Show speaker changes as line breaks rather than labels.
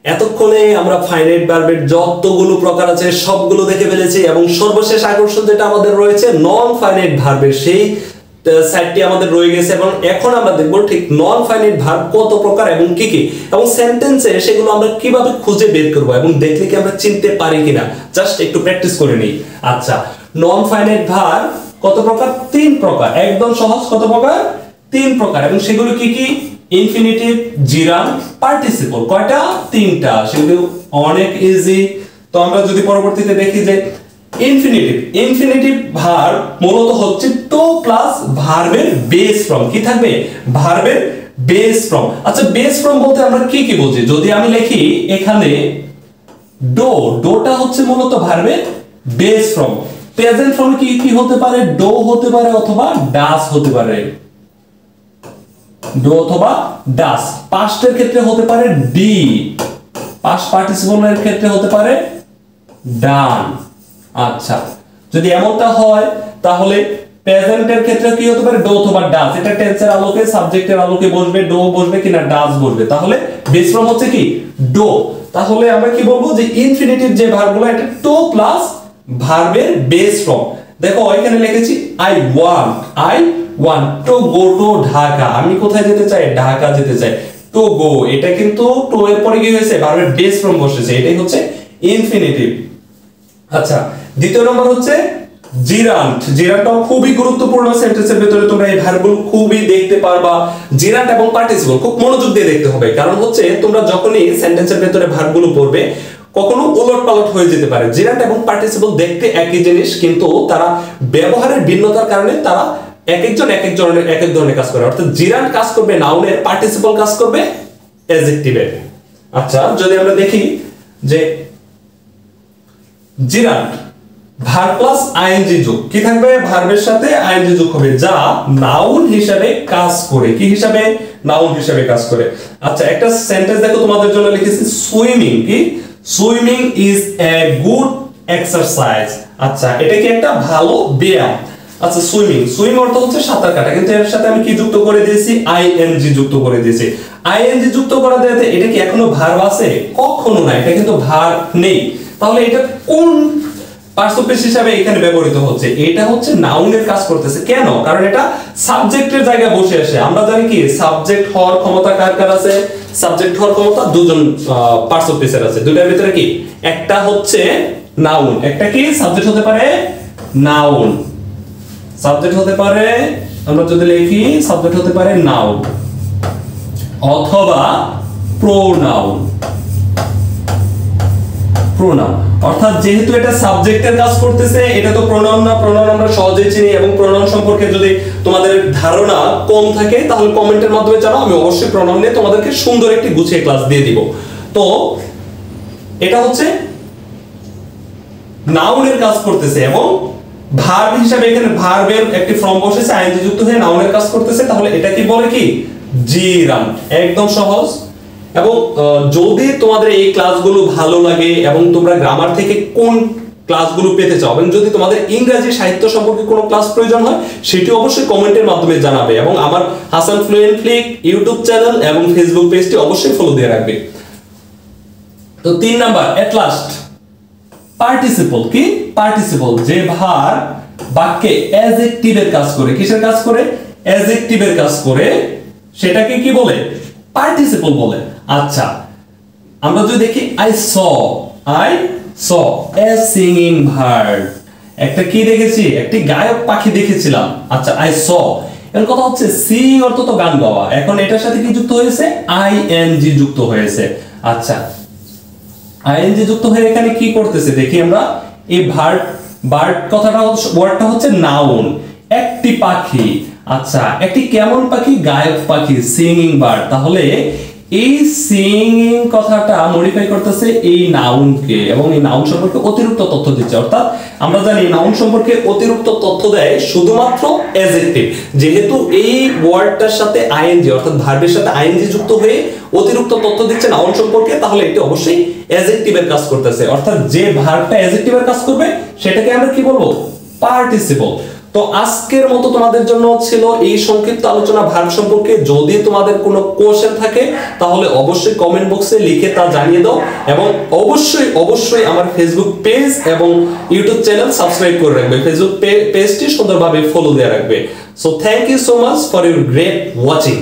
এতক্ষণে আমরা ফাইনাইট ভার্বের যতগুলো প্রকার আছে সবগুলো দেখে ফেলেছি এবং সর্বশেষ আকর্ষণ যেটা আমাদের রয়েছে নন ফাইনাইট ভার্বের সেই সাইডটি আমাদের রয়ে গেছে এবং এখন আমরা দেখব ঠিক নন ফাইনাইট ভার্ব কত প্রকার এবং কি কি এবং সেন্টেন্সে সেগুলো আমরা কিভাবে খুঁজে বের করব এবং দেখলে কি আমরা চিনতে পারি কিনা জাস্ট একটু প্র্যাকটিস করে নেই। আচ্ছা, নন ফাইনাইট ভার্ব কত প্রকার? তিন প্রকার। একদম সহজ। কত প্রকার? তিন প্রকার। এবং সেগুলো কি কি? Infinitive, gerund, participle. কয়টা? তিনটা। সেগুলো অনেক ইজি। তো আমরা যদি পরবর্তীতে দেখি যে ইনফিনিটিভ ভার্ব মূলত হচ্ছে টু প্লাস ভার্বের বেস ফর্ম। কি থাকবে? ভার্বের বেস ফর্ম। আচ্ছা, বেস ফর্ম বলতে আমরা কি কি বুঝি? যদি আমি লিখি এখানে ডোটা হচ্ছে মূলত ভার্বের বেস ফর্ম। প্রেজেন্ট ফর্ম কি কি হতে পারে? ডো হতে পারে অথবা ডাস হতে পারে। ডো অথবা ডাস। পাস্টের ক্ষেত্রে হতে পারে ডি। পাস্ট পার্টিসিপলের ক্ষেত্রে হতে পারে ডান। আচ্ছা, যদি এমনটা হয় তাহলে প্রেজেন্টের ক্ষেত্রে কি হতে পারে? ডো অথবা ডাস। এটা টেন্সের আলোকে, সাবজেক্টের আলোকে বসবে, ডো বসবে কিনা ডাস বসবে। তাহলে বেস ফর্ম হচ্ছে কি? ডো। তাহলে আমরা কি বলবো যে ইনফিনিটিভ যে ভার্বগুলো এটা টু প্লাস ভার্বের বেস ফর্ম। দেখো এখানে লিখেছি I want to go to Dhaka. আমি কোথায় যেতে চাই? ঢাকা যেতে চাই। টু গো, এটা কিন্তু টু এর পরে কি হয়েছে? ভার্বের বেস ফর্ম বসেছে। এটাই হচ্ছে ইনফিনিটিভ। আচ্ছা, দ্বিতীয় নম্বর হচ্ছে জিরান্ট। জিরান্টটাও খুবই গুরুত্বপূর্ণ। সেন্টেন্সের ভিতরে তোমরা এই ভার্বগুলো খুবই দেখতে পারবা। জিরান্ট এবং পার্টিসিপল খুব মনোযোগ দিয়ে দেখতে হবে, কারণ হচ্ছে তোমরা যখনই সেন্টেন্সের ভিতরে ভার্বগুলো পড়বে কখনো উলটপালট হয়ে যেতে পারে। জিরান্ট এবং পার্টিসিপল দেখতে একই জিনিস, কিন্তু তারা ব্যবহারের ভিন্নতার কারণে তারা এক এক ধরনের কাজ করে। অর্থাৎ জিরান্ট কাজ করবে নাউনের, পার্টিসিপল কাজ করবে অ্যাডজেক্টিভের। আচ্ছা, যদি আমরা দেখি যে জিরান্ট ভার্ব প্লাস আইএনজি যোগ। কি থাকবে? ভার্বের সাথে আইএনজি যোগ হবে, যা নাউন হিসাবে কাজ করে। কি হিসাবে? নাউন হিসাবে কাজ করে। আচ্ছা, একটা সেন্টেন্স দেখো তোমাদের জন্য লিখেছি সুইমিং। কি? Swimming is a good exercise. আচ্ছা, এটা কি একটা ভালো ব্যায়াম? আচ্ছা, সুইমিং অর্থ হচ্ছে সাঁতার কাটা, কিন্তু এর সাথে আমি কি যুক্ত করে দিয়েছি? আইএনজি যুক্ত করে দিয়েছি। আইএনজি যুক্ত করা দেওয়াতে এটা কি এখনো ভার্ব আছে? কখনো না, এটা কিন্তু ভার্ব নেই। তাহলে এটা কোন পার্সোপেস হিসাবে এখানে ব্যবহৃত হচ্ছে? এটা হচ্ছে নাউনের কাজ করতেছে। কেন? কারণ এটা সাবজেক্টের জায়গায় বসে আসে। আমরা জানি কি সাবজেক্ট হওয়ার ক্ষমতা কার কার আছে? সাবজেক্ট হওয়ার ক্ষমতা দুজন পার্সোপেসের আছে। দুইটার ভিতরে কি একটা হচ্ছে নাউন, একটা কি সাবজেক্ট হতে পারে নাউন। সাবজেক্ট হতে পারে, আমরা যদি লিখি সাবজেক্ট হতে পারে নাউন অথবা প্রোনাউন। অর্থাৎ যেহেতু এটা সাবজেক্টের কাজ করতেছে, এটা তো প্রোনাউন না। প্রোনাউন আমরা সহজেই চিনি এবং প্রোনাউন সম্পর্কে যদি তোমাদের ধারণা কম থাকে তাহলে কমেন্টের মাধ্যমে জানাও, আমি অবশ্যই প্রোনাউন নিয়ে তোমাদেরকে সুন্দর একটি গুছিয়ে ক্লাস দিয়ে দিব। তো এটা হচ্ছে নাউনের কাজ করতেছে এবং ভার্ব হিসাবে এখানে ভার্বের একটি ফর্ম বসেছে, আইএনজি যুক্ত হয়ে নাউনের কাজ করতেছে। তাহলে এটা কি বলে? কি জিরান্ট। একদম সহজ। এবং যদি তোমাদের এই ক্লাসগুলো ভালো লাগে এবং তোমরা গ্রামার থেকে কোন ক্লাসগুলো পেতে চাও এবং যদি তোমাদের ইংরেজি সাহিত্য সম্পর্কে কোনো ক্লাস প্রয়োজন হয় সেটি অবশ্যই কমেন্টের মাধ্যমে জানাবে এবং আমার Hasan fluent Flick YouTube channel এবং ফেসবুক পেজটি অবশ্যই ফলো দিয়ে রাখবে। তো 3 নাম্বার এট লাস্ট পার্টিসিপল। কি? পার্টিসিপল যে ভার্ব বাক্যে অ্যাডজেক্টিভের কাজ করে। কিসের কাজ করে? অ্যাডজেক্টিভের কাজ করে, সেটাকে কি বলে? পার্টিসিপল বলে। আচ্ছা, আমরা যদি দেখি I saw A singing bird. একটা কি দেখেছি? একটি গায়ক পাখি দেখেছিলাম। আচ্ছা, আই স এর কথা হচ্ছে সিং অর্থ তো গান গাওয়া, এখন এটার সাথে কি যুক্ত হয়েছে? আইএনজি যুক্ত হয়েছে। আচ্ছা, আইএনজি যুক্ত হয়ে এখানে কি করতেছে দেখি আমরা। এই বার্ড কথাটা ওয়ার্ডটা হচ্ছে নাউন, একটি পাখি। আচ্ছা, একটি কেমন পাখি? গায়ক পাখি, সিঙ্গিং বার্ড। তাহলে এই সিঙ্গিং কথাটা মডিফাই করতেছে এই নাউনকে এবং এই নাউন সম্পর্কে অতিরিক্ত তথ্য দিচ্ছে। অর্থাৎ আমরা জানি নাউন সম্পর্কে অতিরিক্ত তথ্য দেয় শুধুমাত্র অ্যাডজেক্টিভ। যেহেতু এই ওয়ার্ডটার সাথে আইএনজি অর্থাৎ ভার্বের সাথে আইএনজি যুক্ত হয়ে অতিরিক্ত তথ্য দিচ্ছে নাউন সম্পর্কে, তাহলে এটা অবশ্যই অ্যাডজেক্টিভের কাজ করতেছে। অর্থাৎ যে ভার্বটা অ্যাডজেক্টিভের কাজ করবে সেটাকে আমরা কি বলবো? পার্টিসিপল। তো আজকের মতো তোমাদের জন্য ছিল এই সংক্ষিপ্ত আলোচনা ভার্ব সম্পর্কে। যদি তোমাদের কোনো কোশ্চেন থাকে তাহলে অবশ্যই কমেন্ট বক্সে লিখে তা জানিয়ে দাও, এবং অবশ্যই অবশ্যই আমার ফেসবুক পেজ এবং ইউটিউব চ্যানেল সাবস্ক্রাইব করে রাখবে, ফেসবুক পেজটি সুন্দরভাবে ফলো দিয়ে রাখবে। So thank you so much for your great watching.